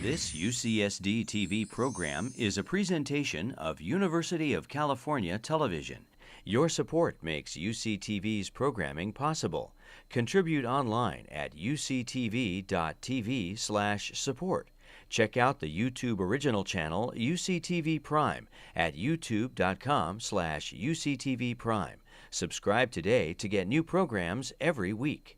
This UCSD TV program is a presentation of University of California Television. Your support makes UCTV's programming possible. Contribute online at uctv.tv/support. Check out the YouTube original channel UCTV Prime at youtube.com/UCTV Prime. Subscribe today to get new programs every week.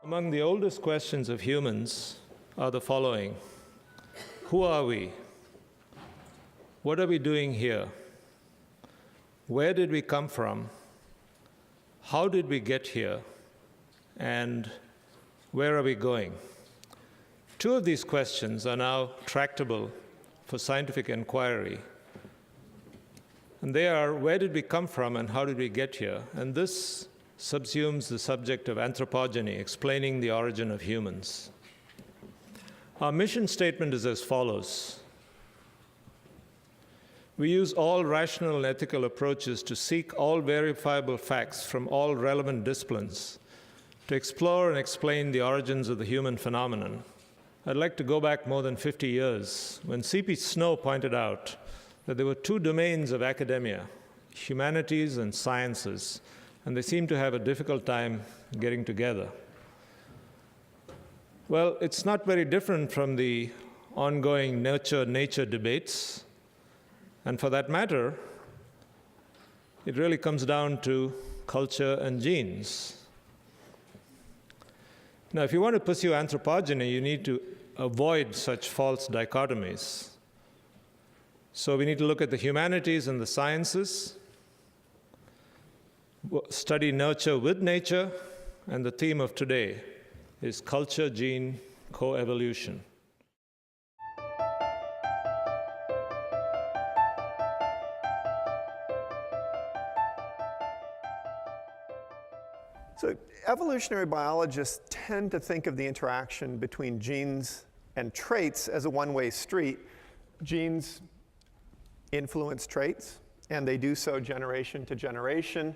Among the oldest questions of humans are the following. Who are we? What are we doing here? Where did we come from? How did we get here? And where are we going? Two of these questions are now tractable for scientific inquiry. And they are, where did we come from and how did we get here? And this subsumes the subject of anthropogeny, explaining the origin of humans. Our mission statement is as follows. We use all rational and ethical approaches to seek all verifiable facts from all relevant disciplines to explore and explain the origins of the human phenomenon. I'd like to go back more than 50 years when C.P. Snow pointed out that there were two domains of academia, humanities and sciences, and they seem to have a difficult time getting together. Well, it's not very different from the ongoing nurture-nature debates, and for that matter, it really comes down to culture and genes. Now, if you want to pursue anthropogeny, you need to avoid such false dichotomies. So we need to look at the humanities and the sciences, study nurture with nature, and the theme of today is culture-gene coevolution. So evolutionary biologists tend to think of the interaction between genes and traits as a one-way street. Genes influence traits, and they do so generation to generation,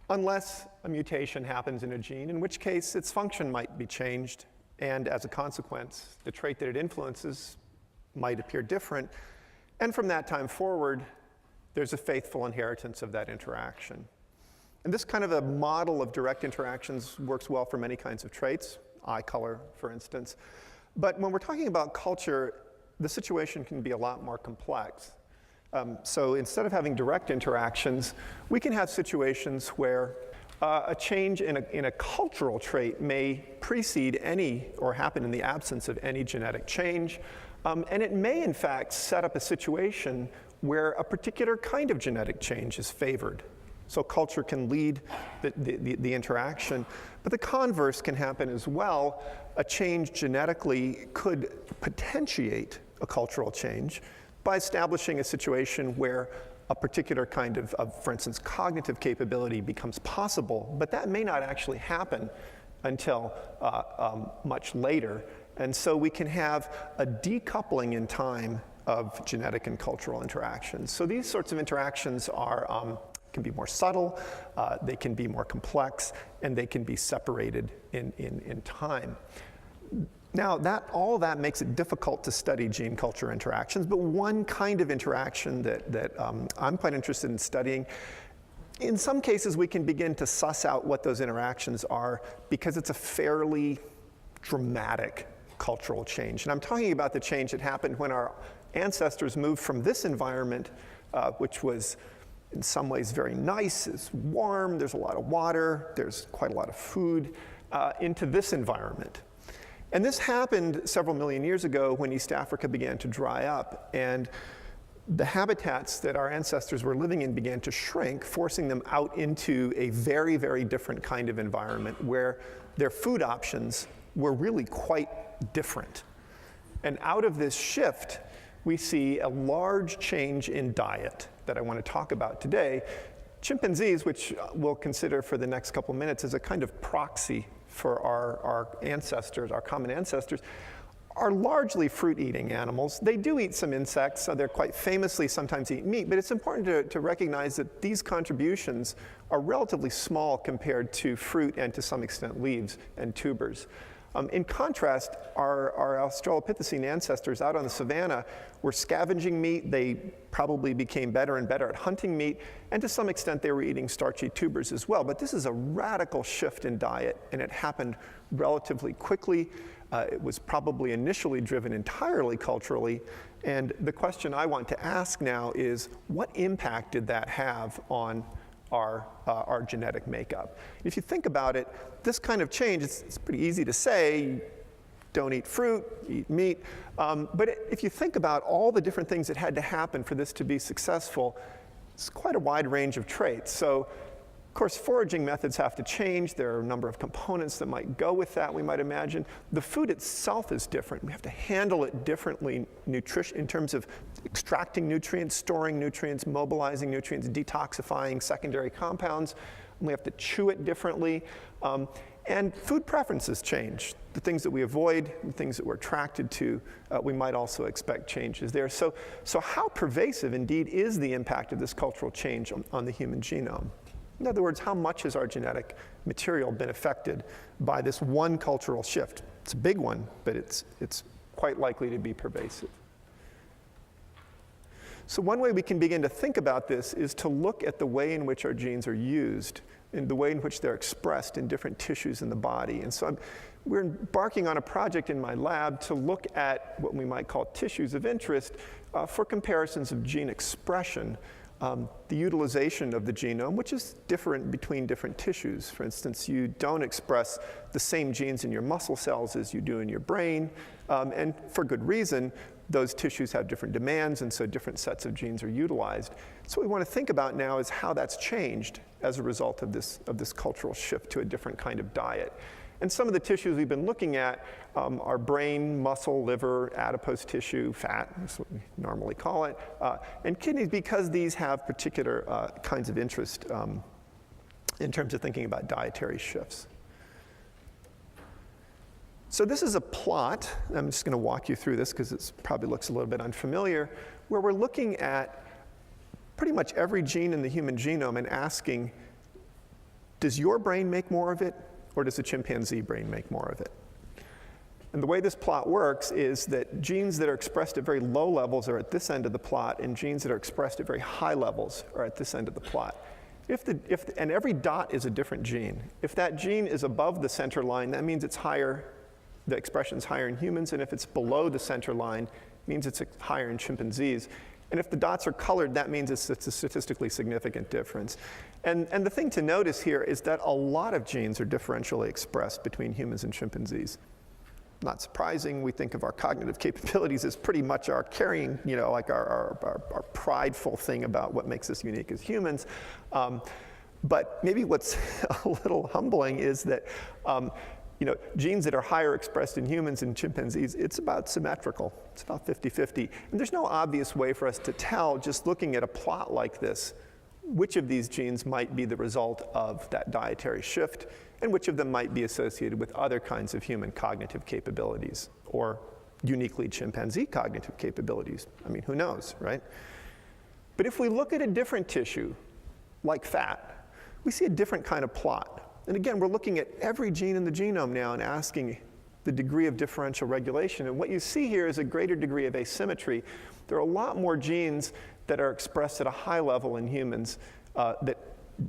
unless a mutation happens in a gene, in which case its function might be changed, and as a consequence, the trait that it influences might appear different. And from that time forward, there's a faithful inheritance of that interaction. And this kind of a model of direct interactions works well for many kinds of traits, eye color, for instance. But when we're talking about culture, the situation can be a lot more complex. So instead of having direct interactions, we can have situations where a change in a cultural trait may precede any or happen in the absence of any genetic change. And it may, in fact, set up a situation where a particular kind of genetic change is favored. So culture can lead the interaction. But the converse can happen as well. A change genetically could potentiate a cultural change by establishing a situation where a particular kind of, for instance, cognitive capability becomes possible, but that may not actually happen until much later. And so we can have a decoupling in time of genetic and cultural interactions. So these sorts of interactions are, can be more subtle, they can be more complex, and they can be separated in time. Now, all that makes it difficult to study gene-culture interactions, but one kind of interaction that I'm quite interested in studying, in some cases we can begin to suss out what those interactions are because it's a fairly dramatic cultural change. And I'm talking about the change that happened when our ancestors moved from this environment, which was in some ways very nice, it's warm, there's a lot of water, there's quite a lot of food, into this environment. And this happened several million years ago when East Africa began to dry up, and the habitats that our ancestors were living in began to shrink, forcing them out into a very, very different kind of environment where their food options were really quite different. And out of this shift, we see a large change in diet that I want to talk about today. Chimpanzees, which we'll consider for the next couple minutes as a kind of proxy for our ancestors, our common ancestors, are largely fruit-eating animals. They do eat some insects, so they're quite famously sometimes eat meat, but it's important to recognize that these contributions are relatively small compared to fruit and to some extent leaves and tubers. In contrast, our Australopithecine ancestors out on the savanna were scavenging meat. They probably became better and better at hunting meat, and to some extent they were eating starchy tubers as well. But this is a radical shift in diet, and it happened relatively quickly. It was probably initially driven entirely culturally, and the question I want to ask now is, what impact did that have on our genetic makeup? If you think about it, this kind of change, it's pretty easy to say, don't eat fruit, eat meat, but if you think about all the different things that had to happen for this to be successful, it's quite a wide range of traits. So, of course, foraging methods have to change. There are a number of components that might go with that, we might imagine. The food itself is different. We have to handle it differently in terms of extracting nutrients, storing nutrients, mobilizing nutrients, detoxifying secondary compounds. We have to chew it differently. And food preferences change. The things that we avoid, the things that we're attracted to, we might also expect changes there. So how pervasive indeed is the impact of this cultural change on the human genome? In other words, how much has our genetic material been affected by this one cultural shift? It's a big one, but it's quite likely to be pervasive. So one way we can begin to think about this is to look at the way in which our genes are used, and the way in which they're expressed in different tissues in the body. And so we're embarking on a project in my lab to look at what we might call tissues of interest for comparisons of gene expression. The utilization of the genome, which is different between different tissues. For instance, you don't express the same genes in your muscle cells as you do in your brain, and for good reason. Those tissues have different demands, and so different sets of genes are utilized. So what we want to think about now is how that's changed as a result of this cultural shift to a different kind of diet. And some of the tissues we've been looking at are brain, muscle, liver, adipose tissue, fat, that's what we normally call it, and kidneys, because these have particular kinds of interest in terms of thinking about dietary shifts. So this is a plot. I'm just going to walk you through this because it probably looks a little bit unfamiliar, where we're looking at pretty much every gene in the human genome and asking, does your brain make more of it, or does the chimpanzee brain make more of it? And the way this plot works is that genes that are expressed at very low levels are at this end of the plot, and genes that are expressed at very high levels are at this end of the plot. And every dot is a different gene. If that gene is above the center line, that means it's higher, the expression's higher in humans, and if it's below the center line, it means it's higher in chimpanzees. And if the dots are colored, that means it's a statistically significant difference. And the thing to notice here is that a lot of genes are differentially expressed between humans and chimpanzees. Not surprising, we think of our cognitive capabilities as pretty much our carrying, like our prideful thing about what makes us unique as humans. But maybe what's a little humbling is that genes that are higher expressed in humans and chimpanzees, it's about symmetrical. It's about 50-50. And there's no obvious way for us to tell, just looking at a plot like this, which of these genes might be the result of that dietary shift, and which of them might be associated with other kinds of human cognitive capabilities, or uniquely chimpanzee cognitive capabilities. I mean, who knows, right? But if we look at a different tissue, like fat, we see a different kind of plot. And again, we're looking at every gene in the genome now and asking the degree of differential regulation. And what you see here is a greater degree of asymmetry. There are a lot more genes that are expressed at a high level in humans, that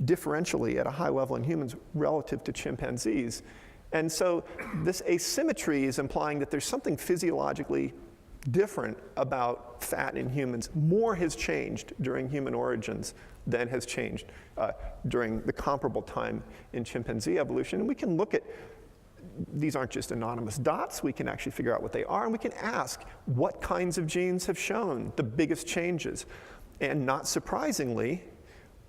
differentially at a high level in humans relative to chimpanzees. And so this asymmetry is implying that there's something physiologically different about fat in humans. More has changed during human origins than has changed during the comparable time in chimpanzee evolution. And we can look at these aren't just anonymous dots. We can actually figure out what they are, and we can ask what kinds of genes have shown the biggest changes. And not surprisingly,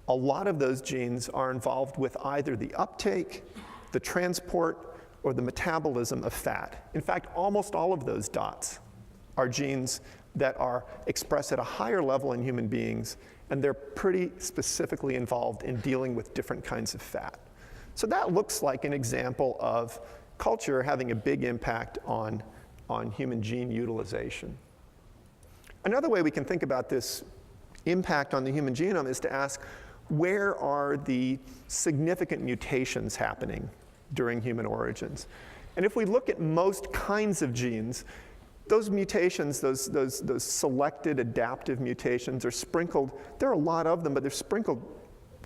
a lot of those genes are involved with either the uptake, the transport, or the metabolism of fat. In fact, almost all of those dots are genes that are expressed at a higher level in human beings, and they're pretty specifically involved in dealing with different kinds of fat. So that looks like an example of culture having a big impact on human gene utilization. Another way we can think about this impact on the human genome is to ask, where are the significant mutations happening during human origins? And if we look at most kinds of genes, those mutations, those selected adaptive mutations are sprinkled. There are a lot of them, but they're sprinkled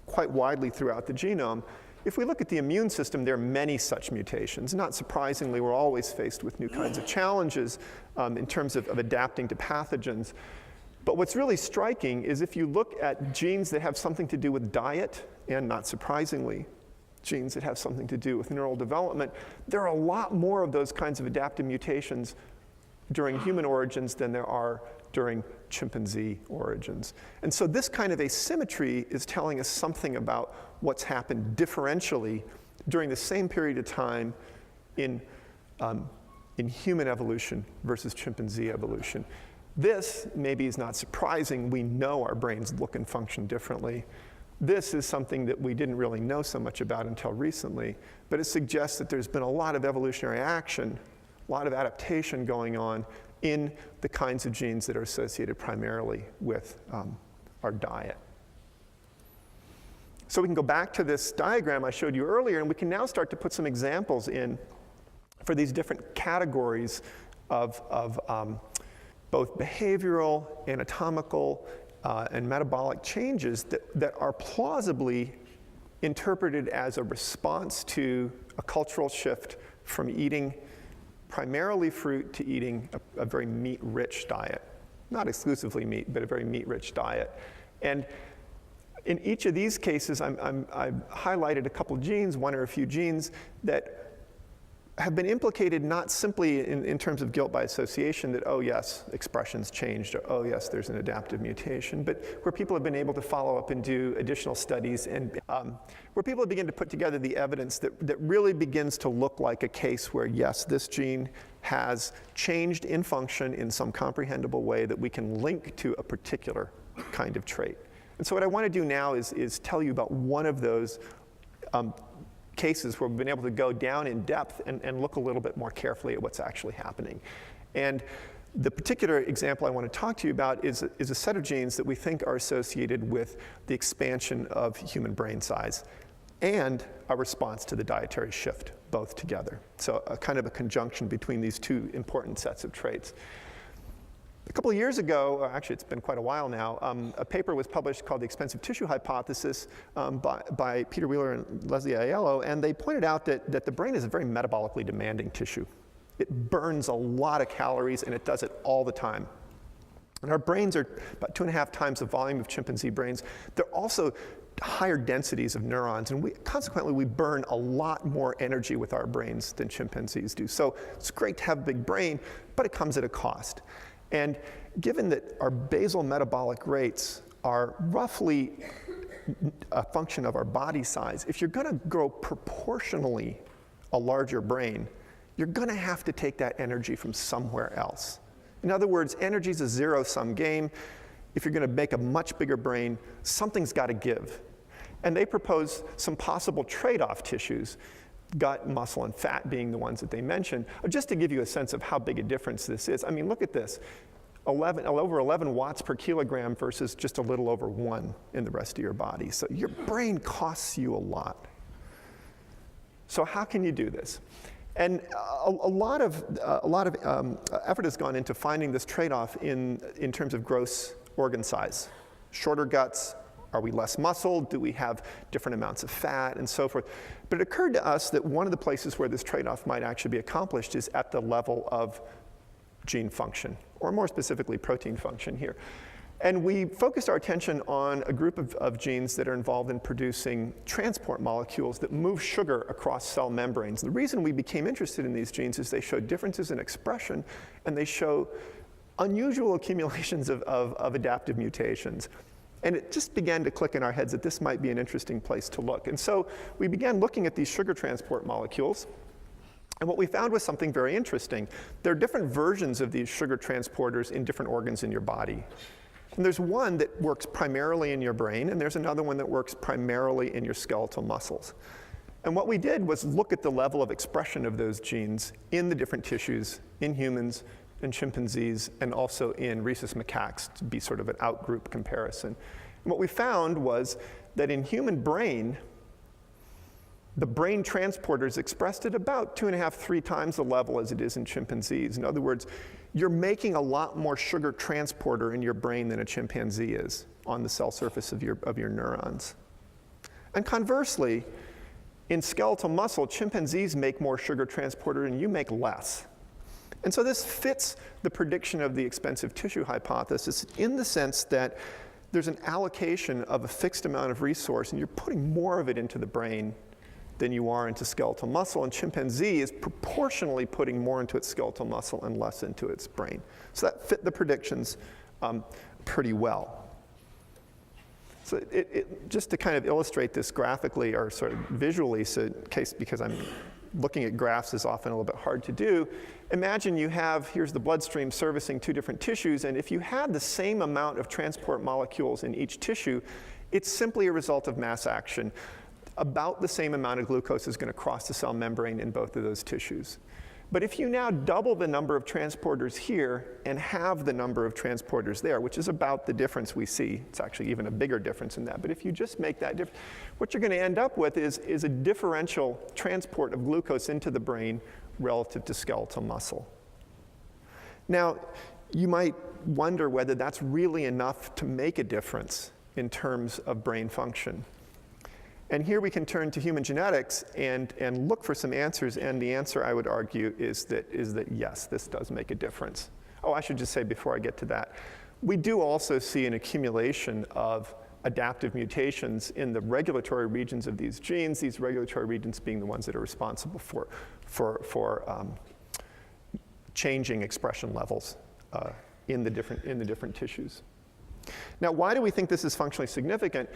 quite widely throughout the genome. If we look at the immune system, there are many such mutations. Not surprisingly, we're always faced with new kinds of challenges in terms of adapting to pathogens. But what's really striking is if you look at genes that have something to do with diet, and not surprisingly, genes that have something to do with neural development, there are a lot more of those kinds of adaptive mutations during human origins than there are during chimpanzee origins. And so this kind of asymmetry is telling us something about what's happened differentially during the same period of time in human evolution versus chimpanzee evolution. This maybe is not surprising. We know our brains look and function differently. This is something that we didn't really know so much about until recently, but it suggests that there's been a lot of evolutionary action, a lot of adaptation going on in the kinds of genes that are associated primarily with our diet. So we can go back to this diagram I showed you earlier, and we can now start to put some examples in for these different categories of both behavioral, anatomical, and metabolic changes that are plausibly interpreted as a response to a cultural shift from eating primarily fruit to eating a very meat-rich diet. Not exclusively meat, but a very meat-rich diet. And in each of these cases, I've highlighted a couple genes, one or a few genes, that have been implicated not simply in terms of guilt by association, that, oh yes, expression's changed, or oh yes, there's an adaptive mutation, but where people have been able to follow up and do additional studies, and where people begin to put together the evidence that really begins to look like a case where, yes, this gene has changed in function in some comprehensible way that we can link to a particular kind of trait. And so what I want to do now is tell you about one of those cases where we've been able to go down in depth and look a little bit more carefully at what's actually happening. And the particular example I want to talk to you about is a set of genes that we think are associated with the expansion of human brain size and a response to the dietary shift, both together. So a kind of a conjunction between these two important sets of traits. A couple of years ago, actually it's been quite a while now, a paper was published called The Expensive Tissue Hypothesis by Peter Wheeler and Leslie Aiello, and they pointed out that the brain is a very metabolically demanding tissue. It burns a lot of calories, and it does it all the time. And our brains are about 2.5 times the volume of chimpanzee brains. They're also higher densities of neurons, and consequently we burn a lot more energy with our brains than chimpanzees do. So it's great to have a big brain, but it comes at a cost. And given that our basal metabolic rates are roughly a function of our body size, if you're going to grow proportionally a larger brain, you're going to have to take that energy from somewhere else. In other words, energy is a zero-sum game. If you're going to make a much bigger brain, something's got to give. And they propose some possible trade-off tissues, gut, muscle, and fat being the ones that they mentioned, just to give you a sense of how big a difference this is. I mean, look at this. Over 11 watts per kilogram versus just a little over 1 in the rest of your body. So your brain costs you a lot. So how can you do this? And a lot of effort has gone into finding this trade-off in terms of gross organ size. Shorter guts. Are we less muscle? Do we have different amounts of fat and so forth? But it occurred to us that one of the places where this trade-off might actually be accomplished is at the level of gene function, or more specifically protein function here. And we focused our attention on a group of genes that are involved in producing transport molecules that move sugar across cell membranes. The reason we became interested in these genes is they show differences in expression, and they show unusual accumulations of adaptive mutations. And it just began to click in our heads that this might be an interesting place to look. And so we began looking at these sugar transport molecules. And what we found was something very interesting. There are different versions of these sugar transporters in different organs in your body. And there's one that works primarily in your brain, and there's another one that works primarily in your skeletal muscles. And what we did was look at the level of expression of those genes in the different tissues in humans and chimpanzees, and also in rhesus macaques, to be sort of an outgroup comparison. And what we found was that in human brain, the brain transporter is expressed at about 2.5, 3 times the level as it is in chimpanzees. In other words, you're making a lot more sugar transporter in your brain than a chimpanzee is on the cell surface of your neurons. And conversely, in skeletal muscle, chimpanzees make more sugar transporter and you make less. And so this fits the prediction of the expensive tissue hypothesis in the sense that there's an allocation of a fixed amount of resource and you're putting more of it into the brain than you are into skeletal muscle, and chimpanzee is proportionally putting more into its skeletal muscle and less into its brain. So that fit the predictions pretty well. So just to kind of illustrate this graphically or sort of visually, so in case, because I'm looking at graphs is often a little bit hard to do, imagine you have, here's the bloodstream servicing 2 different tissues, and if you had the same amount of transport molecules in each tissue, it's simply a result of mass action. About the same amount of glucose is going to cross the cell membrane in both of those tissues. But if you now double the number of transporters here and have the number of transporters there, which is about the difference we see, it's actually even a bigger difference in that, but if you just make that difference, what you're going to end up with is a differential transport of glucose into the brain relative to skeletal muscle. Now, you might wonder whether that's really enough to make a difference in terms of brain function. And here we can turn to human genetics and look for some answers, and the answer, I would argue, is that yes, this does make a difference. Oh, I should just say before I get to that, we do also see an accumulation of adaptive mutations in the regulatory regions of these genes, these regulatory regions being the ones that are responsible for changing expression levels in the different tissues. Now, why do we think this is functionally significant?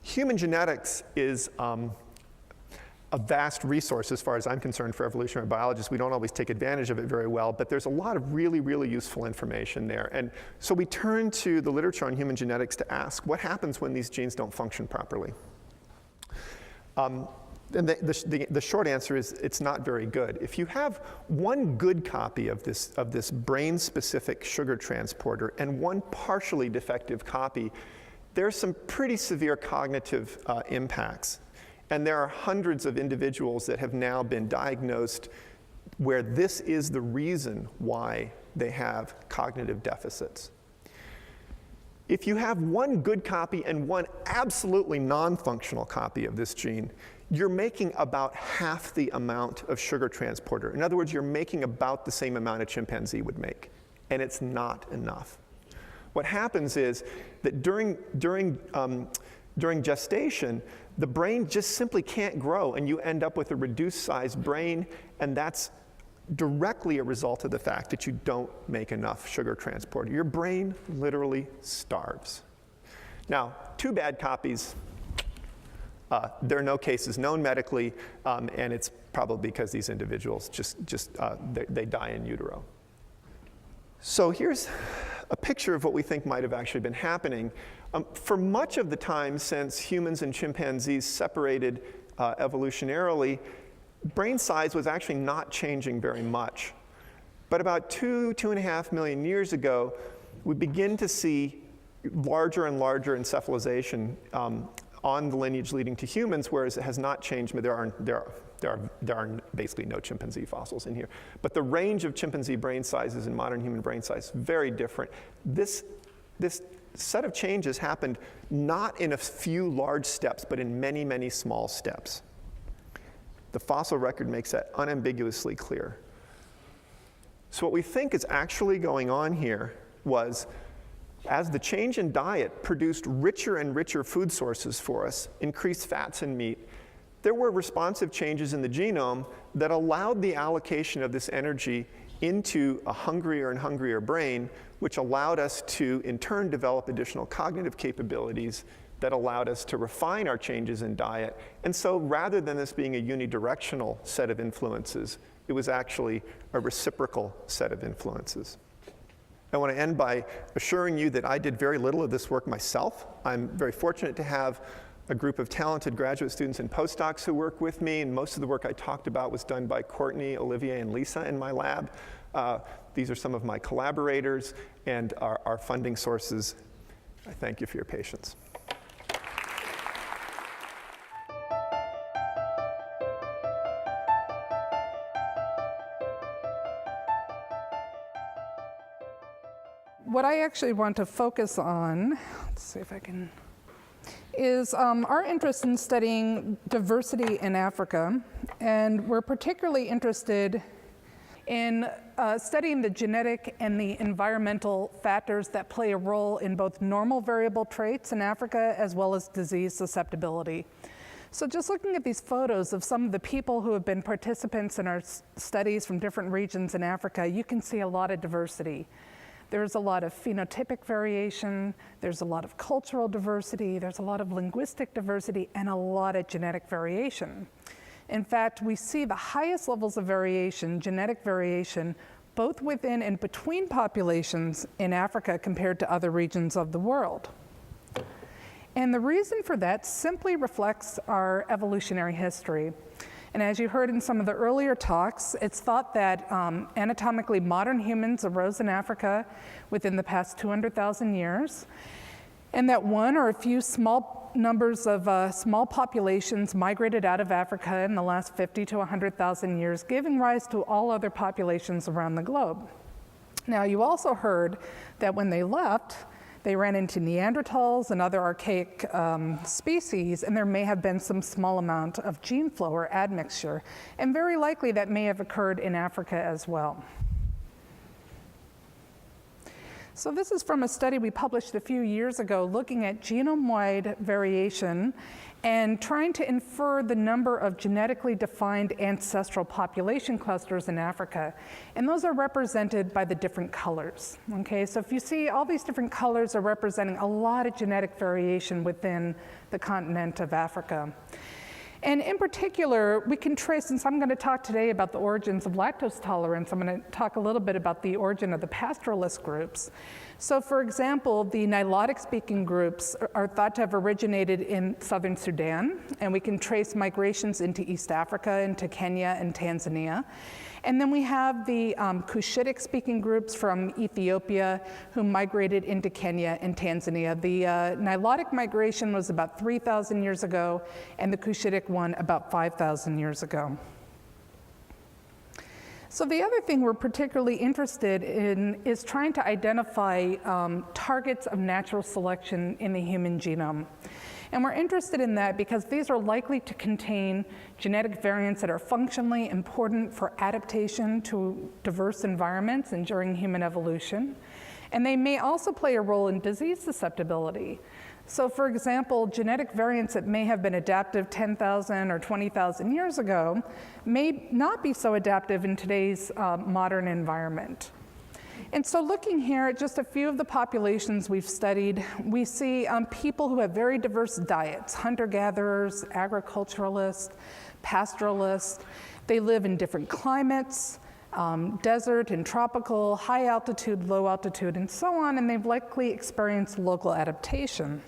Human genetics is a vast resource as far as I'm concerned for evolutionary biologists. We don't always take advantage of it very well, but there's a lot of really, really useful information there. And so we turn to the literature on human genetics to ask, what happens when these genes don't function properly? And the short answer is it's not very good. If you have one good copy of this brain-specific sugar transporter and one partially defective copy, there's some pretty severe cognitive impacts. And there are hundreds of individuals that have now been diagnosed where this is the reason why they have cognitive deficits. If you have one good copy and one absolutely non-functional copy of this gene, you're making about half the amount of sugar transporter. In other words, you're making about the same amount a chimpanzee would make, and it's not enough. What happens is that during gestation, the brain just simply can't grow, and you end up with a reduced sized brain, and that's directly a result of the fact that you don't make enough sugar transporter. Your brain literally starves. Now, 2 bad copies, there are no cases known medically, and it's probably because these individuals they die in utero. So here's a picture of what we think might have actually been happening. For much of the time since humans and chimpanzees separated evolutionarily, brain size was actually not changing very much. But about 2.5 million years ago, we begin to see larger and larger encephalization on the lineage leading to humans, whereas it has not changed. There are basically no chimpanzee fossils in here. But the range of chimpanzee brain sizes and modern human brain size is very different. This set of changes happened not in a few large steps, but in many, many small steps. The fossil record makes that unambiguously clear. So what we think is actually going on here was As the change in diet produced richer and richer food sources for us, increased fats and meat, there were responsive changes in the genome that allowed the allocation of this energy into a hungrier and hungrier brain, which allowed us to, in turn, develop additional cognitive capabilities that allowed us to refine our changes in diet. And so rather than this being a unidirectional set of influences, it was actually a reciprocal set of influences. I want to end by assuring you that I did very little of this work myself. I'm very fortunate to have a group of talented graduate students and postdocs who work with me, and most of the work I talked about was done by Courtney, Olivier, and Lisa in my lab. These are some of my collaborators and our funding sources. I thank you for your patience. What I actually want to focus on, let's see if I can, is our interest in studying diversity in Africa. And we're particularly interested in studying the genetic and the environmental factors that play a role in both normal variable traits in Africa as well as disease susceptibility. So just looking at these photos of some of the people who have been participants in our studies from different regions in Africa, you can see a lot of diversity. There's a lot of phenotypic variation, there's a lot of cultural diversity, there's a lot of linguistic diversity, and a lot of genetic variation. In fact, we see the highest levels of variation, genetic variation, both within and between populations in Africa compared to other regions of the world. And the reason for that simply reflects our evolutionary history. And as you heard in some of the earlier talks, it's thought that anatomically modern humans arose in Africa within the past 200,000 years, and that one or a few small numbers of small populations migrated out of Africa in the last 50 to 100,000 years, giving rise to all other populations around the globe. Now, you also heard that when they left, they ran into Neanderthals and other archaic species, and there may have been some small amount of gene flow or admixture, and very likely that may have occurred in Africa as well. So this is from a study we published a few years ago looking at genome-wide variation and trying to infer the number of genetically defined ancestral population clusters in Africa. And those are represented by the different colors. Okay, so if you see all these different colors are representing a lot of genetic variation within the continent of Africa. And in particular, we can trace, since I'm going to talk today about the origins of lactose tolerance, I'm going to talk a little bit about the origin of the pastoralist groups. So for example, the Nilotic-speaking groups are thought to have originated in southern Sudan, and we can trace migrations into East Africa, into Kenya and Tanzania. And then we have the Cushitic-speaking groups from Ethiopia who migrated into Kenya and Tanzania. The Nilotic migration was about 3,000 years ago, and the Cushitic one about 5,000 years ago. So the other thing we're particularly interested in is trying to identify targets of natural selection in the human genome. And we're interested in that because these are likely to contain genetic variants that are functionally important for adaptation to diverse environments and during human evolution. And they may also play a role in disease susceptibility. So for example, genetic variants that may have been adaptive 10,000 or 20,000 years ago may not be so adaptive in today's modern environment. And so looking here at just a few of the populations we've studied, we see people who have very diverse diets, hunter-gatherers, agriculturalists, pastoralists. They live in different climates, desert and tropical, high altitude, low altitude, and so on, and they've likely experienced local adaptation.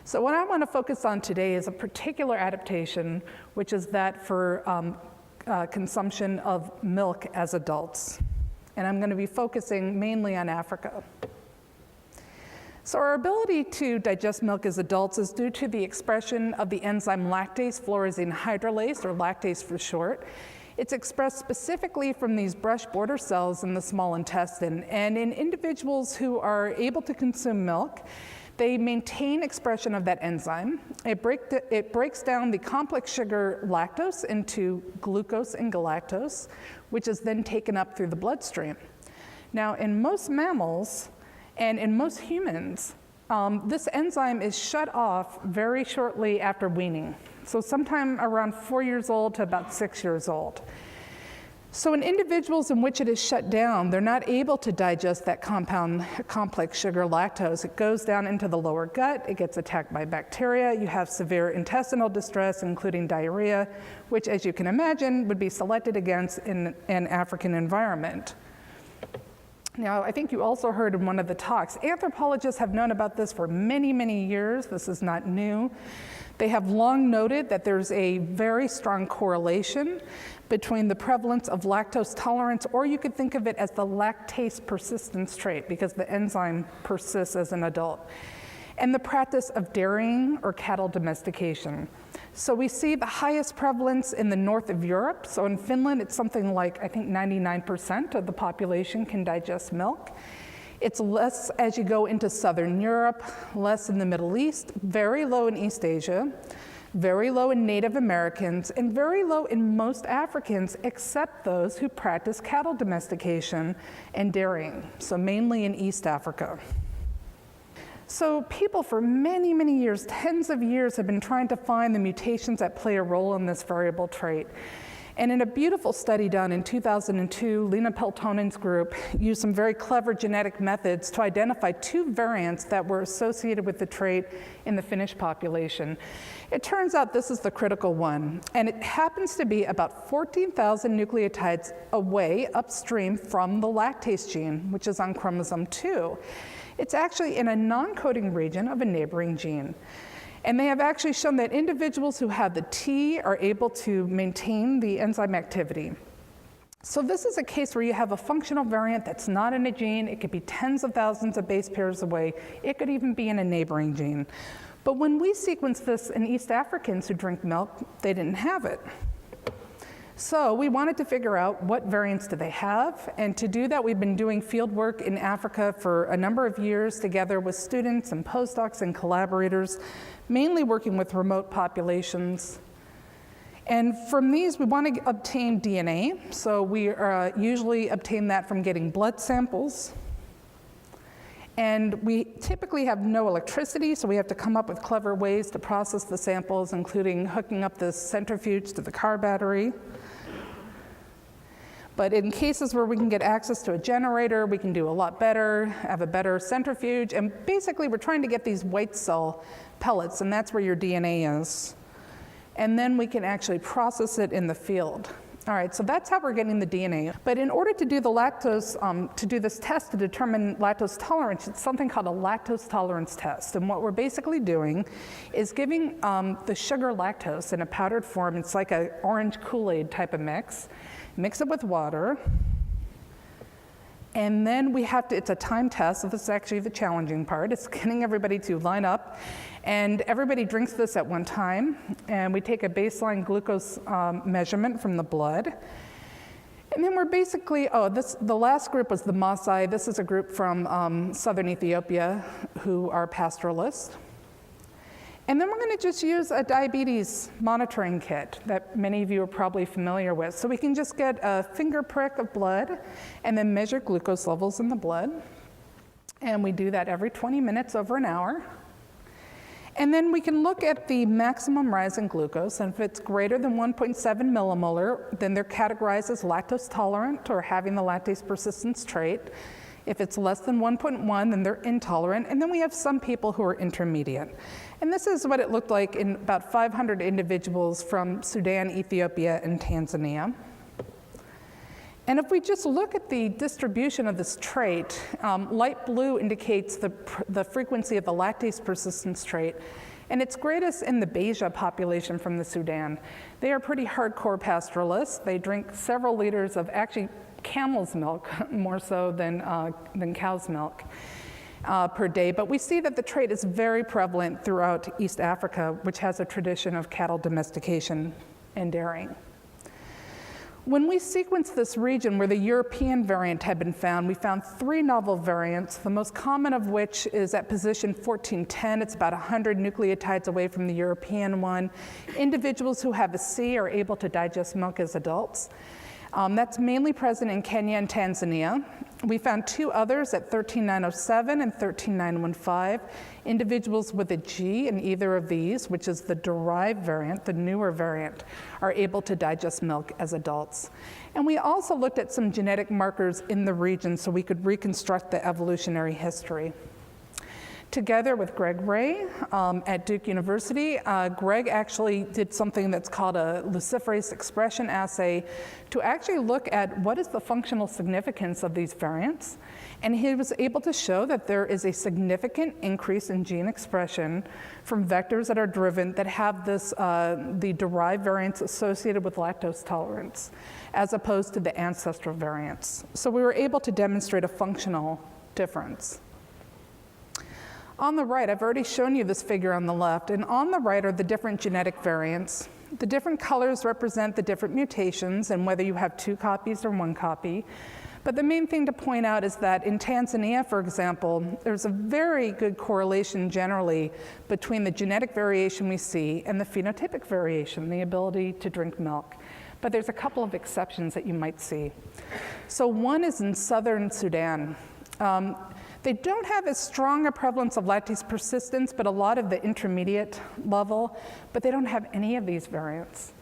So what I want to focus on today is a particular adaptation, which is that for consumption of milk as adults. And I'm going to be focusing mainly on Africa. So our ability to digest milk as adults is due to the expression of the enzyme lactase fluorescein hydrolase, or lactase for short. It's expressed specifically from these brush border cells in the small intestine. And in individuals who are able to consume milk, they maintain expression of that enzyme. It breaks down the complex sugar lactose into glucose and galactose, which is then taken up through the bloodstream. Now, in most mammals, And in most humans, this enzyme is shut off very shortly after weaning. So sometime around 4 years old to about 6 years old. So in individuals in which it is shut down, they're not able to digest that complex sugar lactose. It goes down into the lower gut, it gets attacked by bacteria, you have severe intestinal distress, including diarrhea, which, as you can imagine, would be selected against in an African environment. Now, I think you also heard in one of the talks, anthropologists have known about this for many, many years. This is not new. They have long noted that there's a very strong correlation between the prevalence of lactose tolerance, or you could think of it as the lactase persistence trait, because the enzyme persists as an adult, and the practice of dairying or cattle domestication. So we see the highest prevalence in the north of Europe. So in Finland, it's something like, I think 99% of the population can digest milk. It's less as you go into Southern Europe, less in the Middle East, very low in East Asia, very low in Native Americans, and very low in most Africans, except those who practice cattle domestication and dairying, so mainly in East Africa. So people for many, many years, tens of years, have been trying to find the mutations that play a role in this variable trait. And in a beautiful study done in 2002, Lena Peltonen's group used some very clever genetic methods to identify 2 variants that were associated with the trait in the Finnish population. It turns out this is the critical one, and it happens to be about 14,000 nucleotides away upstream from the lactase gene, which is on chromosome 2. It's actually in a non-coding region of a neighboring gene. And they have actually shown that individuals who have the T are able to maintain the enzyme activity. So this is a case where you have a functional variant that's not in a gene. It could be tens of thousands of base pairs away. It could even be in a neighboring gene. But when we sequenced this in East Africans who drink milk, they didn't have it. So we wanted to figure out what variants do they have, and to do that we've been doing field work in Africa for a number of years together with students and postdocs and collaborators, mainly working with remote populations. And from these we want to obtain DNA, so we usually obtain that from getting blood samples. And we typically have no electricity, so we have to come up with clever ways to process the samples, including hooking up the centrifuge to the car battery. But in cases where we can get access to a generator, we can do a lot better, have a better centrifuge, and basically we're trying to get these white cell pellets, and that's where your DNA is. And then we can actually process it in the field. All right, so that's how we're getting the DNA. But in order to do the lactose, to do this test to determine lactose tolerance, it's something called a lactose tolerance test. And what we're basically doing is giving the sugar lactose in a powdered form. It's like an orange Kool-Aid type of mix. Mix it with water. And then we have to, it's a time test, so this is actually the challenging part. It's getting everybody to line up. And everybody drinks this at one time. And we take a baseline glucose measurement from the blood. And then we're basically, the last group was the Maasai. This is a group from southern Ethiopia who are pastoralists. And then we're going to just use a diabetes monitoring kit that many of you are probably familiar with. So we can just get a finger prick of blood and then measure glucose levels in the blood. And we do that every 20 minutes over an hour. And then we can look at the maximum rise in glucose, and if it's greater than 1.7 millimolar, then they're categorized as lactose tolerant or having the lactase persistence trait. If it's less than 1.1, then they're intolerant, and then we have some people who are intermediate. And this is what it looked like in about 500 individuals from Sudan, Ethiopia, and Tanzania. And if we just look at the distribution of this trait, light blue indicates the frequency of the lactase persistence trait, and it's greatest in the Beja population from the Sudan. They are pretty hardcore pastoralists. They drink several liters of actually camel's milk, more so than cow's milk per day. But we see that the trait is very prevalent throughout East Africa, which has a tradition of cattle domestication and dairying. When we sequenced this region where the European variant had been found, we found 3 novel variants, the most common of which is at position 1410. It's about 100 nucleotides away from the European one. Individuals who have a C are able to digest milk as adults. That's mainly present in Kenya and Tanzania. We found 2 others at 13907 and 13915, individuals with a G in either of these, which is the derived variant, the newer variant, are able to digest milk as adults. And we also looked at some genetic markers in the region so we could reconstruct the evolutionary history. Together with Greg Ray at Duke University, Greg actually did something that's called a luciferase expression assay to actually look at what is the functional significance of these variants. And he was able to show that there is a significant increase in gene expression from vectors that are driven that have this, the derived variants associated with lactose tolerance, as opposed to the ancestral variants. So we were able to demonstrate a functional difference. On the right, I've already shown you this figure on the left, and on the right are the different genetic variants. The different colors represent the different mutations and whether you have 2 copies or 1 copy. But the main thing to point out is that in Tanzania, for example, there's a very good correlation generally between the genetic variation we see and the phenotypic variation, the ability to drink milk. But there's a couple of exceptions that you might see. So one is in southern Sudan. They don't have as strong a prevalence of lactase persistence, but a lot of the intermediate level, but they don't have any of these variants.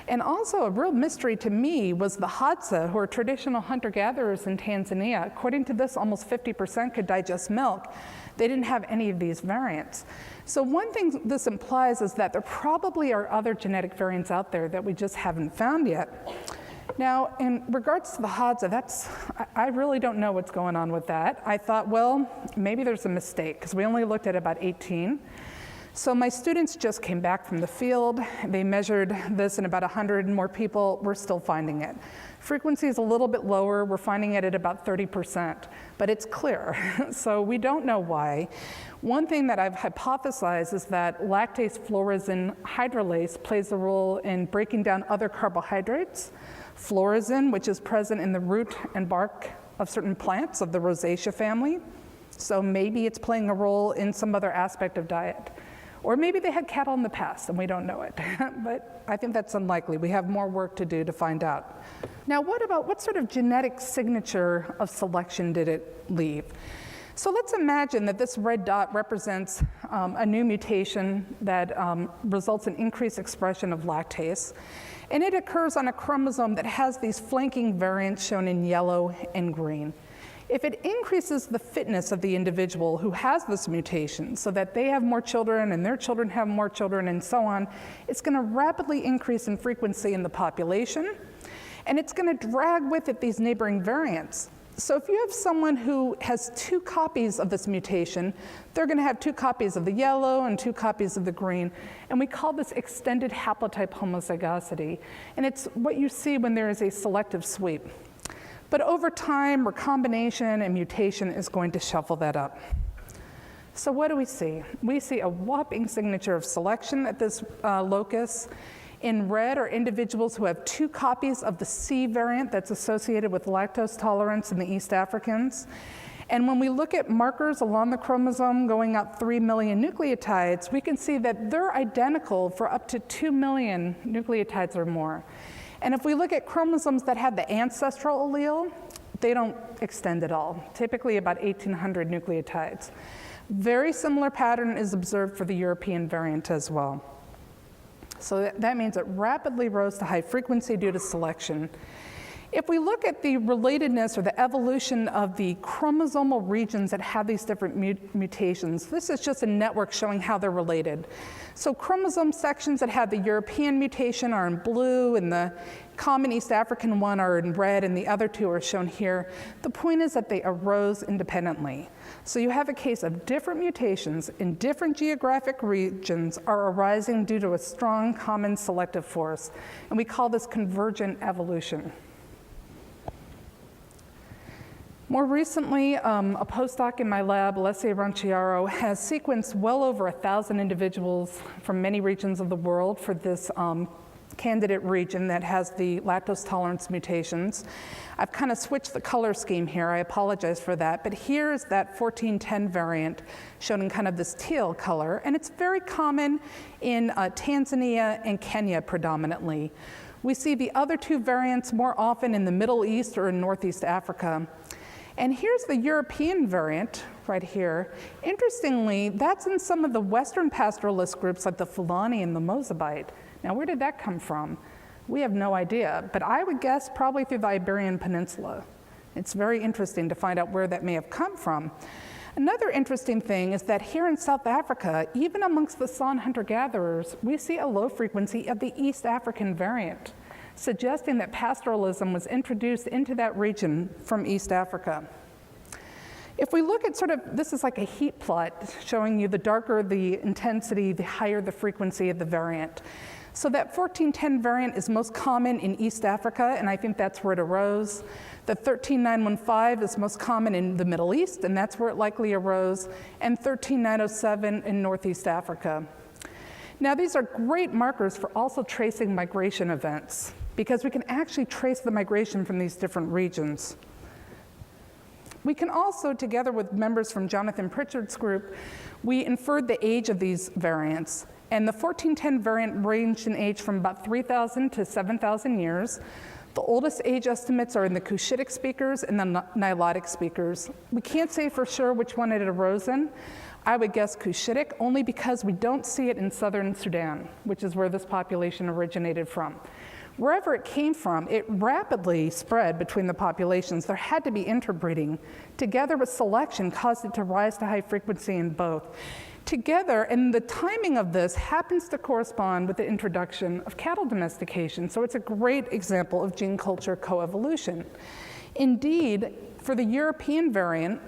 And also a real mystery to me was the Hadza, who are traditional hunter-gatherers in Tanzania. According to this, almost 50% could digest milk. They didn't have any of these variants. So one thing this implies is that there probably are other genetic variants out there that we just haven't found yet. Now, in regards to the Hadza, I really don't know what's going on with that. I thought, well, maybe there's a mistake, because we only looked at about 18. So my students just came back from the field. They measured this in about 100 more people. We're still finding it. Frequency is a little bit lower. We're finding it at about 30%, but it's clear. So we don't know why. One thing that I've hypothesized is that lactase fluorescein hydrolase plays a role in breaking down other carbohydrates. Fluorescein, which is present in the root and bark of certain plants of the Rosacea family. So maybe it's playing a role in some other aspect of diet. Or maybe they had cattle in the past and we don't know it. But I think that's unlikely. We have more work to do to find out. Now, what sort of genetic signature of selection did it leave? So let's imagine that this red dot represents a new mutation that results in increased expression of lactase. And it occurs on a chromosome that has these flanking variants shown in yellow and green. If it increases the fitness of the individual who has this mutation so that they have more children and their children have more children and so on, it's going to rapidly increase in frequency in the population, and it's going to drag with it these neighboring variants. So if you have someone who has 2 copies of this mutation, they're going to have 2 copies of the yellow and 2 copies of the green. And we call this extended haplotype homozygosity. And it's what you see when there is a selective sweep. But over time, recombination and mutation is going to shuffle that up. So what do we see? We see a whopping signature of selection at this locus. In red are individuals who have 2 copies of the C variant that's associated with lactose tolerance in the East Africans. And when we look at markers along the chromosome going up 3 million nucleotides, we can see that they're identical for up to 2 million nucleotides or more. And if we look at chromosomes that have the ancestral allele, they don't extend at all, typically about 1,800 nucleotides. Very similar pattern is observed for the European variant as well. So that means it rapidly rose to high frequency due to selection. If we look at the relatedness or the evolution of the chromosomal regions that have these different mutations, this is just a network showing how they're related. So chromosome sections that have the European mutation are in blue, and the common East African one are in red, and the other 2 are shown here. The point is that they arose independently. So you have a case of different mutations in different geographic regions are arising due to a strong common selective force, and we call this convergent evolution. More recently, a postdoc in my lab, Alessia Ranciaro, has sequenced well over 1,000 individuals from many regions of the world for this candidate region that has the lactose tolerance mutations. I've kind of switched the color scheme here. I apologize for that. But here's that 1410 variant shown in kind of this teal color. And it's very common in Tanzania and Kenya predominantly. We see the other two variants more often in the Middle East or in Northeast Africa. And here's the European variant right here. Interestingly, that's in some of the Western pastoralist groups like the Fulani and the Mozabite. Now, where did that come from? We have no idea, but I would guess probably through the Iberian Peninsula. It's very interesting to find out where that may have come from. Another interesting thing is that here in South Africa, even amongst the San hunter-gatherers, we see a low frequency of the East African variant, suggesting that pastoralism was introduced into that region from East Africa. If we look at this is like a heat plot showing you the darker the intensity, the higher the frequency of the variant. So that 1410 variant is most common in East Africa, and I think that's where it arose. The 13915 is most common in the Middle East, and that's where it likely arose, and 13907 in Northeast Africa. Now, these are great markers for also tracing migration events, because we can actually trace the migration from these different regions. We can also, together with members from Jonathan Pritchard's group, we inferred the age of these variants. And the 1410 variant ranged in age from about 3,000 to 7,000 years. The oldest age estimates are in the Cushitic speakers and the Nilotic speakers. We can't say for sure which one it arose in. I would guess Cushitic, only because we don't see it in southern Sudan, which is where this population originated from. Wherever it came from, it rapidly spread between the populations. There had to be interbreeding. Together with selection caused it to rise to high frequency in both. Together, and the timing of this happens to correspond with the introduction of cattle domestication, so it's a great example of gene culture coevolution. Indeed, for the European variant,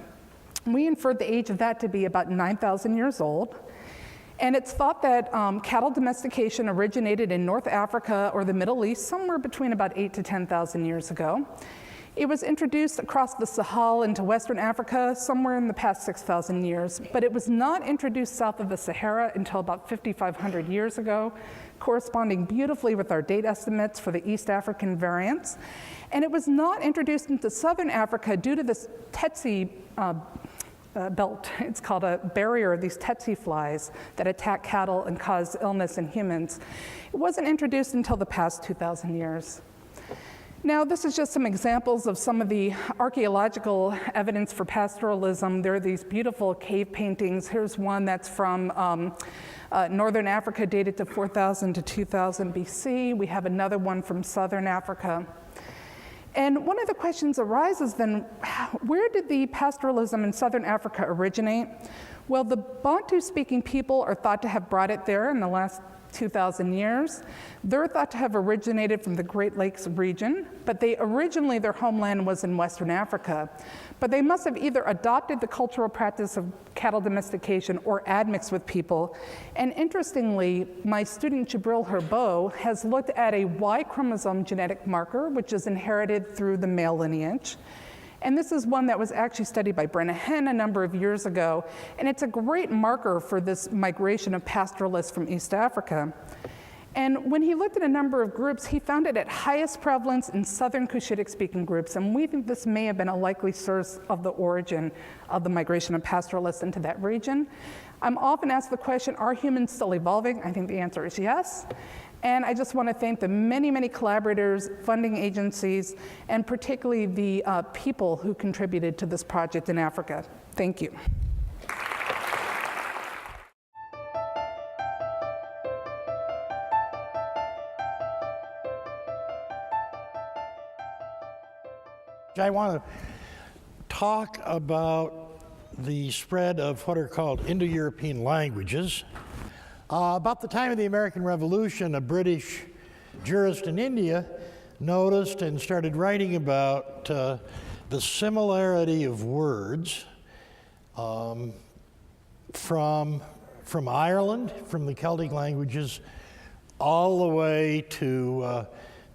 we inferred the age of that to be about 9,000 years old, and it's thought that cattle domestication originated in North Africa or the Middle East somewhere between about 8 to 10,000 years ago. It was introduced across the Sahel into Western Africa somewhere in the past 6,000 years, but it was not introduced south of the Sahara until about 5,500 years ago, corresponding beautifully with our date estimates for the East African variants. And it was not introduced into Southern Africa due to this tsetse belt. It's called a barrier of these tsetse flies that attack cattle and cause illness in humans. It wasn't introduced until the past 2,000 years. Now, this is just some examples of some of the archaeological evidence for pastoralism. There are these beautiful cave paintings. Here's one that's from Northern Africa, dated to 4,000 to 2,000 BC. We have another one from Southern Africa. And one of the questions arises then, where did the pastoralism in Southern Africa originate? Well, the Bantu-speaking people are thought to have brought it there in the last 2,000 years. They're thought to have originated from the Great Lakes region, but originally their homeland was in Western Africa. But they must have either adopted the cultural practice of cattle domestication or admixed with people. And interestingly, my student Jibril Herbeau has looked at a Y chromosome genetic marker, which is inherited through the male lineage. And this is one that was actually studied by Brenna Henn a number of years ago, and it's a great marker for this migration of pastoralists from East Africa. And when he looked at a number of groups, he found it at highest prevalence in Southern Cushitic-speaking groups, and we think this may have been a likely source of the origin of the migration of pastoralists into that region. I'm often asked the question, are humans still evolving? I think the answer is yes. And I just want to thank the many, many collaborators, funding agencies, and particularly the people who contributed to this project in Africa. Thank you. I want to talk about the spread of what are called Indo-European languages. About the time of the American Revolution, a British jurist in India noticed and started writing about the similarity of words from Ireland, from the Celtic languages, all the way to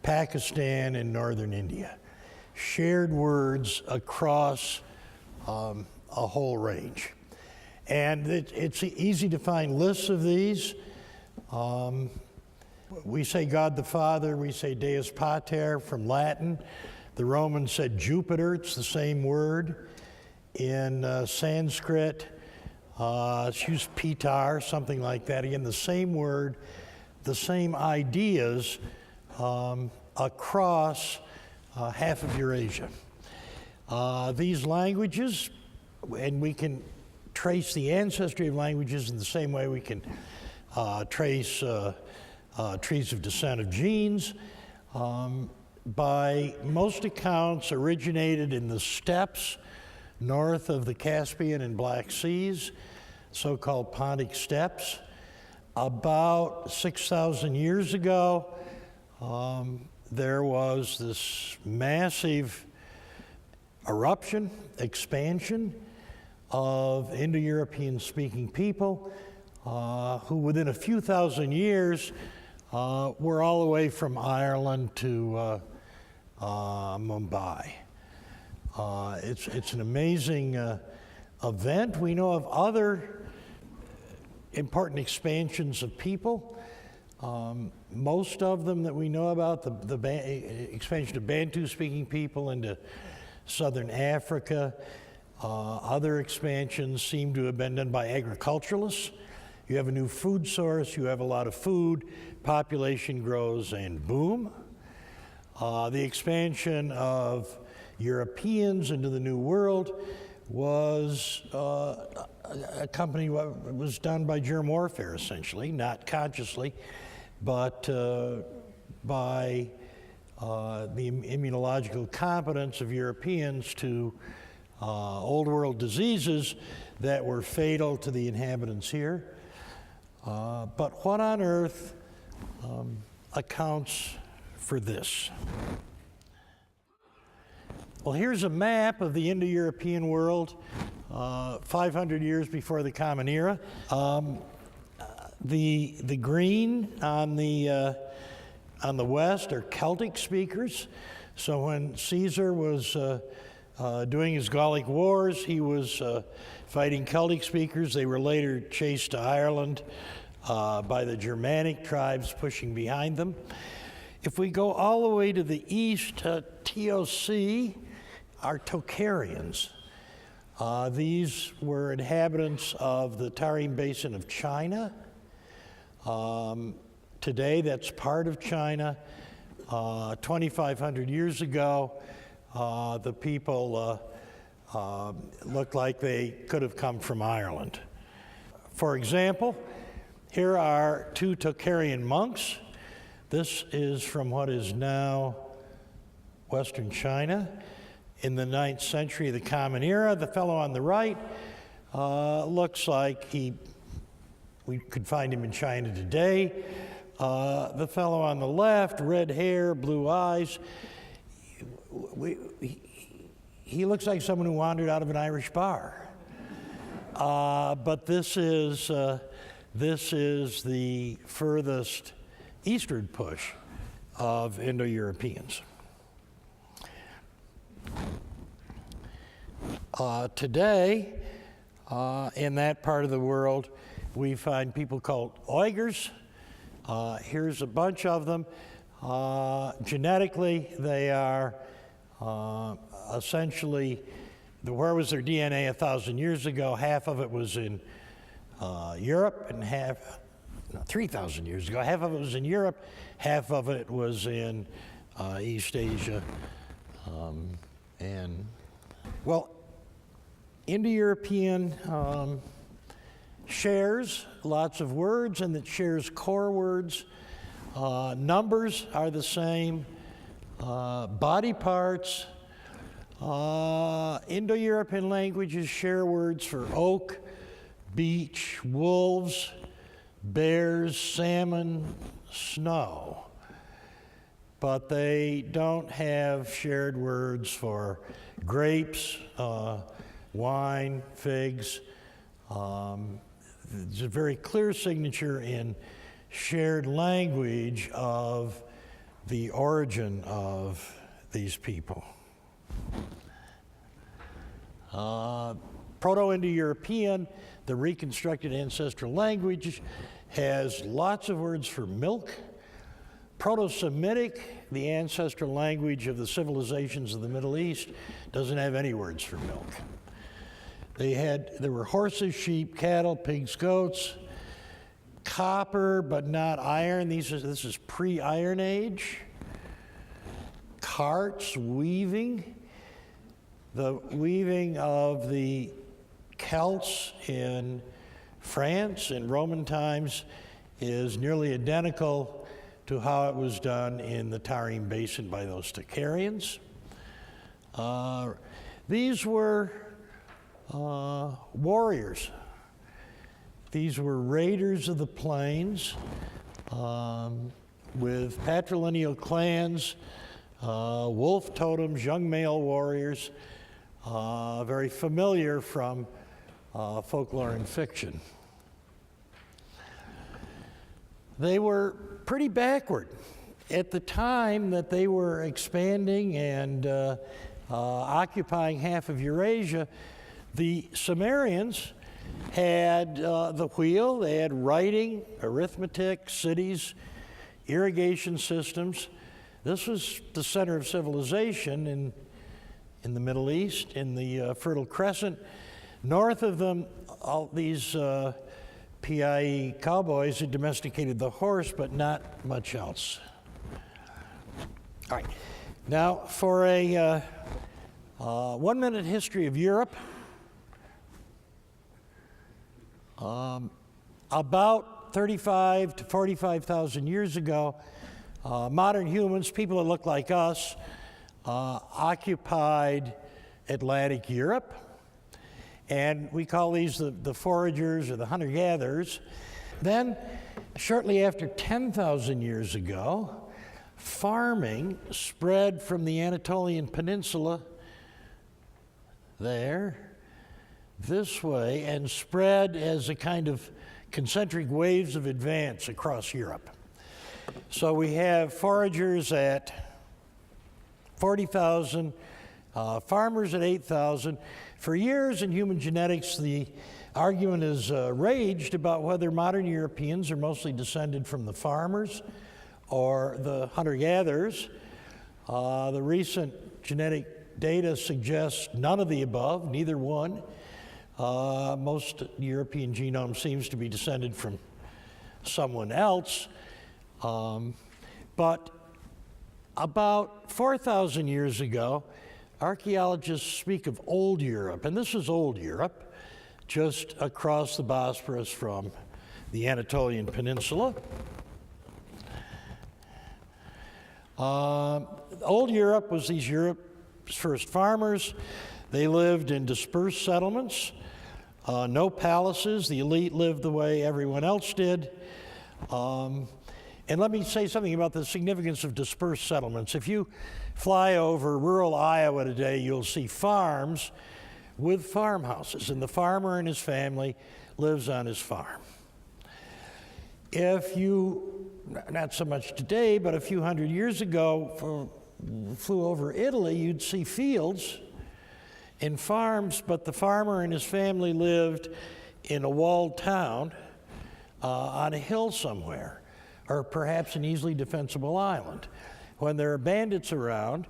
Pakistan and northern India. Shared words across a whole range. And it's easy to find lists of these. We say God the Father, we say Deus Pater from Latin. The Romans said Jupiter, it's the same word. In Sanskrit, it's used Pitar, something like that. Again, the same word, the same ideas across half of Eurasia. These languages, and we can trace the ancestry of languages in the same way we can trace trees of descent of genes, by most accounts originated in the steppes north of the Caspian and Black Seas, so-called Pontic steppes. About 6,000 years ago, there was this massive eruption, expansion of Indo-European speaking people who within a few thousand years were all the way from Ireland to Mumbai. It's an amazing event. We know of other important expansions of people. Most of them that we know about, the expansion of Bantu-speaking people into southern Africa. Other expansions seem to have been done by agriculturalists. You have a new food source, you have a lot of food, population grows and boom. The expansion of Europeans into the New World was accompanied, was done by germ warfare essentially, not consciously, but by the immunological competence of Europeans to old world diseases that were fatal to the inhabitants here. But what on earth accounts for this? Well, here's a map of the Indo-European world 500 years before the Common Era. The green on the west are Celtic speakers. So when Caesar was doing his Gallic Wars, he was fighting Celtic speakers. They were later chased to Ireland by the Germanic tribes pushing behind them. If we go all the way to the east, TOC are Tocharians. These were inhabitants of the Tarim Basin of China. Today, that's part of China. 2,500 years ago, the people looked like they could have come from Ireland. For example, here are two Tocharian monks. This is from what is now Western China. In the 9th century of the Common Era, the fellow on the right looks like we could find him in China today. The fellow on the left, red hair, blue eyes, he looks like someone who wandered out of an Irish bar. But this is the furthest eastward push of Indo-Europeans. Today, in that part of the world, we find people called Uyghurs. Here's a bunch of them. Genetically, they are essentially, where was their DNA 1,000 years ago? Half of it was in Europe, and 3,000 years ago. Half of it was in Europe, half of it was in East Asia. Well, Indo-European shares lots of words, and it shares core words. Numbers are the same. Body parts. Indo-European languages share words for oak, beech, wolves, bears, salmon, snow. But they don't have shared words for grapes, wine, figs. There's a very clear signature in shared language of the origin of these people. Proto-Indo-European, the reconstructed ancestral language, has lots of words for milk. Proto-Semitic, the ancestral language of the civilizations of the Middle East, doesn't have any words for milk. There were horses, sheep, cattle, pigs, goats. copper but not iron. This is pre-Iron Age. Carts, weaving. The weaving of the Celts in France in Roman times is nearly identical to how it was done in the Tarim Basin by those Tocharians. These were warriors. These were raiders of the plains with patrilineal clans, wolf totems, young male warriors, very familiar from folklore and fiction. They were pretty backward. At the time that they were expanding and occupying half of Eurasia, the Sumerians had the wheel, they had writing, arithmetic, cities, irrigation systems. This was the center of civilization in the Middle East, in the Fertile Crescent. North of them, all these PIE cowboys had domesticated the horse, but not much else. All right, now for a 1-minute history of Europe. About 35 to 45,000 years ago, modern humans, people that look like us, occupied Atlantic Europe. And we call these the foragers or the hunter-gatherers. Then, shortly after 10,000 years ago, farming spread from the Anatolian Peninsula there, this way, and spread as a kind of concentric waves of advance across Europe. So we have foragers at 40,000, farmers at 8,000. For years in human genetics, the argument has raged about whether modern Europeans are mostly descended from the farmers or the hunter-gatherers. The recent genetic data suggests none of the above, neither one. Most European genome seems to be descended from someone else. But about 4,000 years ago, archaeologists speak of Old Europe, and this is Old Europe, just across the Bosporus from the Anatolian Peninsula. Old Europe was these Europe's first farmers. They lived in dispersed settlements, no palaces. The elite lived the way everyone else did. And let me say something about the significance of dispersed settlements. If you fly over rural Iowa today, you'll see farms with farmhouses, and the farmer and his family lives on his farm. If you, not so much today, but a few hundred years ago, flew over Italy, you'd see fields and farms, but the farmer and his family lived in a walled town on a hill somewhere, or perhaps an easily defensible island. When there are bandits around,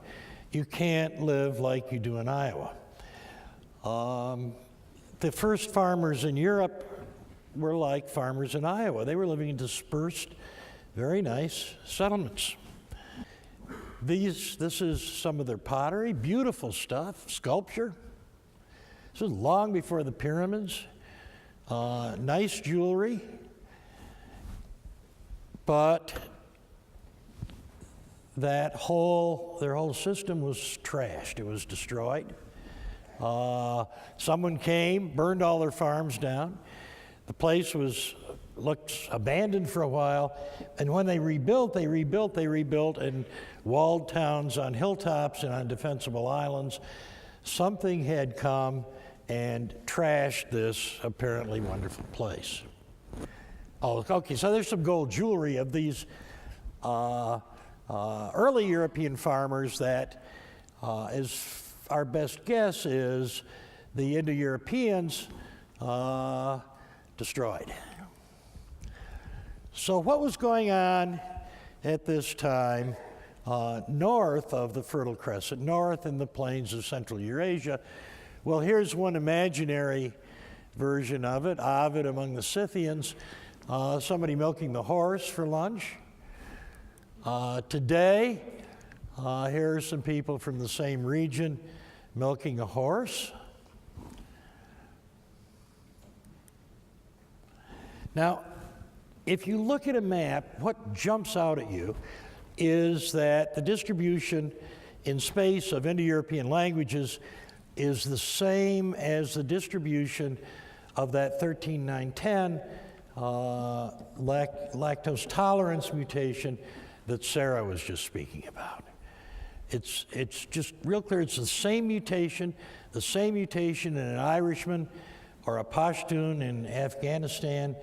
you can't live like you do in Iowa. The first farmers in Europe were like farmers in Iowa. They were living in dispersed, very nice settlements. This is some of their pottery, beautiful stuff, sculpture. This was long before the pyramids. Nice jewelry. But their whole system was trashed. It was destroyed. Someone came, burned all their farms down. The place looked abandoned for a while, and when they rebuilt in walled towns on hilltops and on defensible islands. Something had come and trashed this apparently wonderful place. Oh, okay, so there's some gold jewelry of these early European farmers that, as our best guess is, the Indo-Europeans destroyed. So what was going on at this time north of the Fertile Crescent, north in the plains of Central Eurasia? Well, here's one imaginary version of it. Ovid among the Scythians somebody milking the horse for lunch. Today, here are some people from the same region milking a horse. Now, if you look at a map, what jumps out at you is that the distribution in space of Indo-European languages is the same as the distribution of that 13910 lactose tolerance mutation that Sarah was just speaking about. It's just real clear. It's the same mutation in an Irishman or a Pashtun in Afghanistan,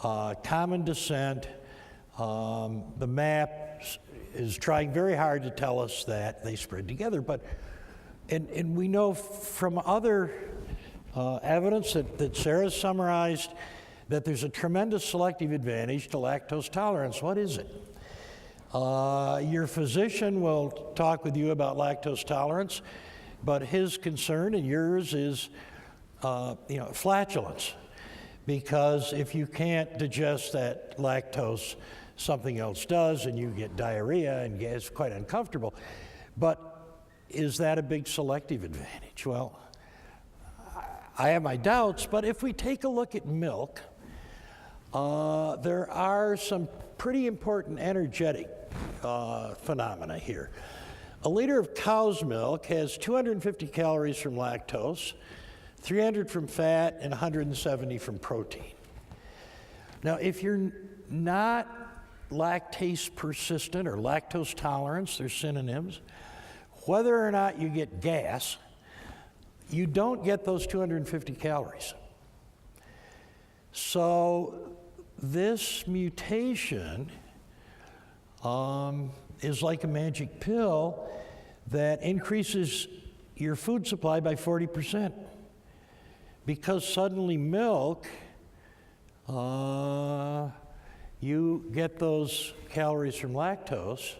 common descent. The map is trying very hard to tell us that they spread together, but and we know from other evidence that Sarah summarized that there's a tremendous selective advantage to lactose tolerance. What is it? Your physician will talk with you about lactose tolerance, but his concern and yours is flatulence. Because if you can't digest that lactose, something else does, and you get diarrhea and it's quite uncomfortable. But is that a big selective advantage? Well, I have my doubts, but if we take a look at milk, there are some pretty important energetic phenomena here. A liter of cow's milk has 250 calories from lactose, 300 from fat, and 170 from protein. Now, if you're not lactase persistent or lactose tolerance, they're synonyms, whether or not you get gas, you don't get those 250 calories. So this mutation is like a magic pill that increases your food supply by 40%. Because suddenly milk, you get those calories from lactose,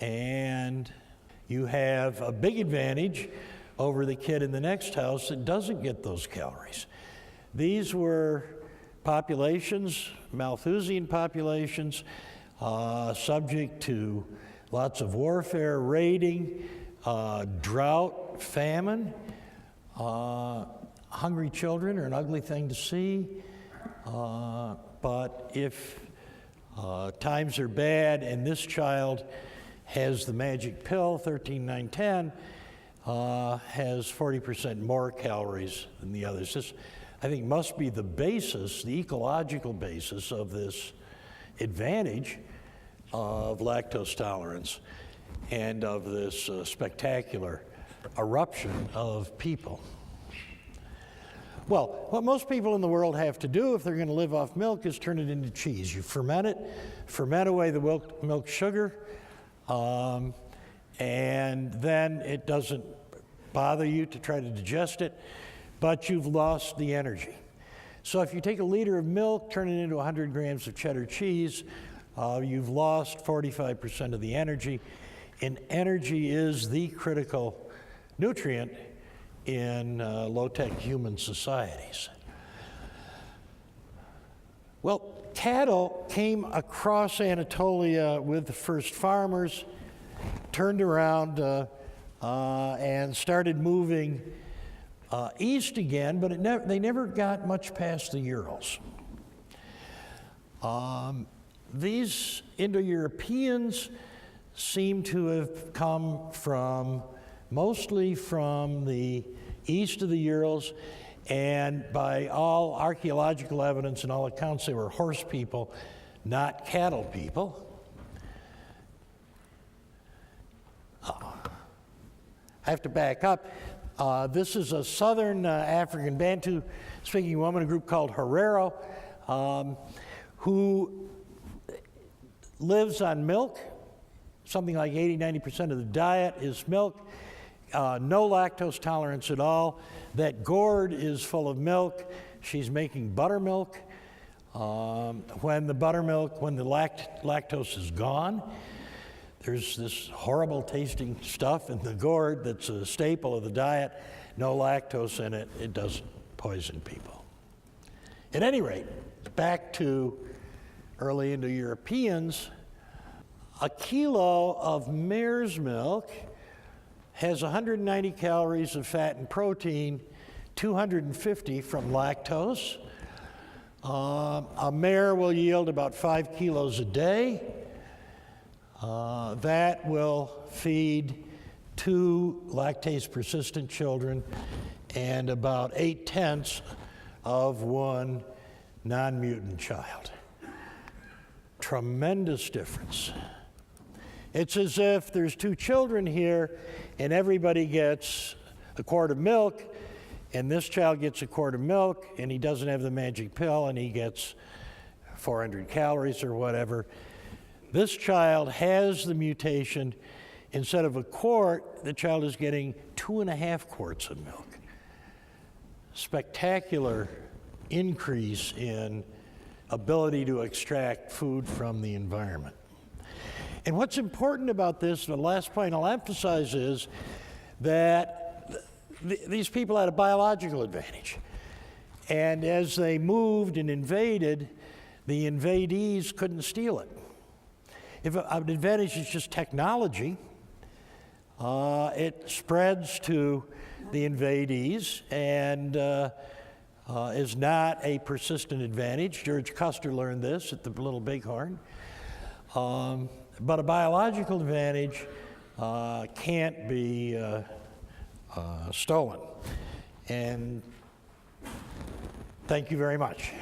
and you have a big advantage over the kid in the next house that doesn't get those calories. These were populations, Malthusian populations, subject to lots of warfare, raiding, drought, famine. Hungry children are an ugly thing to see, but if times are bad and this child has the magic pill, 13910, has 40% more calories than the others. This, I think, must be the basis, the ecological basis of this advantage of lactose tolerance and of this spectacular eruption of people. Well, what most people in the world have to do if they're going to live off milk is turn it into cheese. You ferment it, ferment away the milk sugar, and then it doesn't bother you to try to digest it, but you've lost the energy. So if you take a liter of milk, turn it into 100 grams of cheddar cheese, you've lost 45% of the energy, and energy is the critical nutrient in low-tech human societies. Well, cattle came across Anatolia with the first farmers, turned around and started moving east again, but they never got much past the Urals. These Indo-Europeans seem to have come mostly from the east of the Urals, and by all archaeological evidence and all accounts, they were horse people, not cattle people. I have to back up. This is a southern African Bantu-speaking woman, a group called Herero, who lives on milk. Something like 80-90% of the diet is milk. No lactose tolerance at all. That gourd is full of milk. She's making buttermilk. When the lactose is gone, there's this horrible tasting stuff in the gourd that's a staple of the diet. No lactose in it. It doesn't poison people. At any rate, back to early Indo-Europeans, a kilo of mare's milk has 190 calories of fat and protein, 250 from lactose. A mare will yield about 5 kilos a day. That will feed 2 lactase-persistent children and about 8/10 of 1 non-mutant child. Tremendous difference. It's as if there's 2 children here and everybody gets a quart of milk, and this child gets a quart of milk and he doesn't have the magic pill and he gets 400 calories or whatever. This child has the mutation. Instead of a quart, the child is getting 2.5 quarts of milk. Spectacular increase in ability to extract food from the environment. And what's important about this, the last point I'll emphasize, is that these people had a biological advantage. And as they moved and invaded, the invadees couldn't steal it. If an advantage is just technology, it spreads to the invadees and is not a persistent advantage. George Custer learned this at the Little Bighorn. But a biological advantage can't be stolen. And thank you very much.